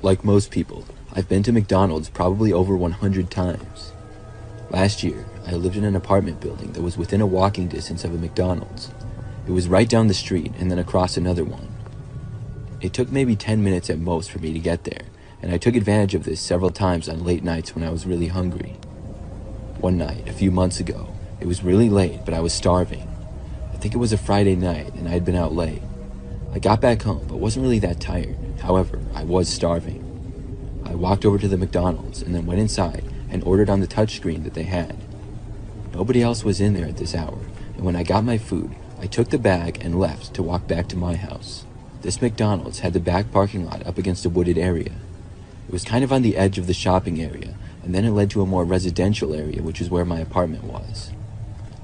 Like most people, I've been to McDonald's probably over 100 times. Last year, I lived in an apartment building that was within a walking distance of a McDonald's. It was right down the street and then across another one. It took maybe 10 minutes at most for me to get there, and I took advantage of this several times on late nights when I was really hungry. One night, a few months ago, it was really late, but I was starving. I think it was a Friday night and I had been out late. I got back home, but wasn't really that tired. However, I was starving. I walked over to the McDonald's and then went inside and ordered on the touchscreen that they had. Nobody else was in there at this hour, and when I got my food, I took the bag and left to walk back to my house. This McDonald's had the back parking lot up against a wooded area. It was kind of on the edge of the shopping area, and then it led to a more residential area, which is where my apartment was.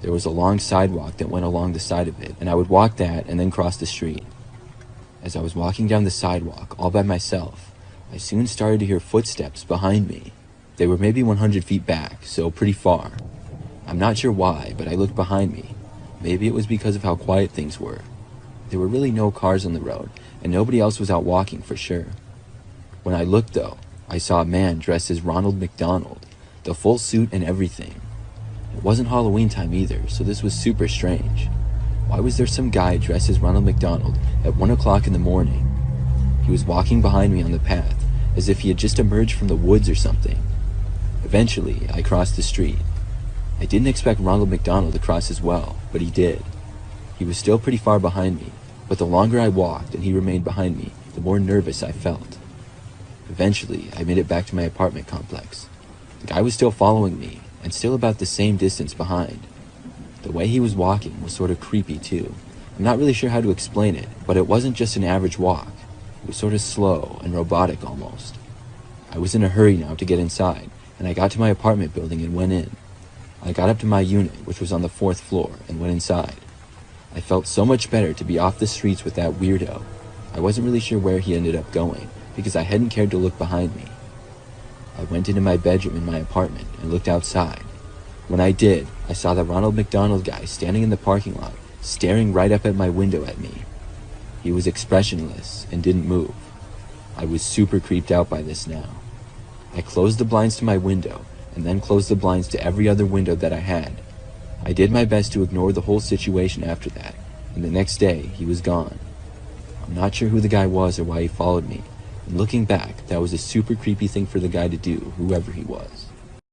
There was a long sidewalk that went along the side of it, and I would walk that and then cross the street. As I was walking down the sidewalk all by myself, I soon started to hear footsteps behind me. They were maybe 100 feet back, so pretty far. I'm not sure why, but I looked behind me. Maybe it was because of how quiet things were. There were really no cars on the road, and nobody else was out walking for sure. When I looked though, I saw a man dressed as Ronald McDonald, the full suit and everything. It wasn't Halloween time either, so this was super strange. Why was there some guy dressed as Ronald McDonald at 1 o'clock in the morning? He was walking behind me on the path, as if he had just emerged from the woods or something. Eventually, I crossed the street. I didn't expect Ronald McDonald to cross as well, but he did. He was still pretty far behind me, but the longer I walked and he remained behind me, the more nervous I felt. Eventually, I made it back to my apartment complex. The guy was still following me, and still about the same distance behind. The way he was walking was sort of creepy too. I'm not really sure how to explain it, but it wasn't just an average walk. It was sort of slow and robotic almost. I was in a hurry now to get inside, and I got to my apartment building and went in. I got up to my unit, which was on the 4th floor, and went inside. I felt so much better to be off the streets with that weirdo. I wasn't really sure where he ended up going, because I hadn't cared to look behind me. I went into my bedroom in my apartment and looked outside. When I did, I saw the Ronald McDonald guy standing in the parking lot, staring right up at my window at me. He was expressionless and didn't move. I was super creeped out by this now. I closed the blinds to my window and then closed the blinds to every other window that I had. I did my best to ignore the whole situation after that, and the next day he was gone. I'm not sure who the guy was or why he followed me, and looking back, that was a super creepy thing for the guy to do, whoever he was.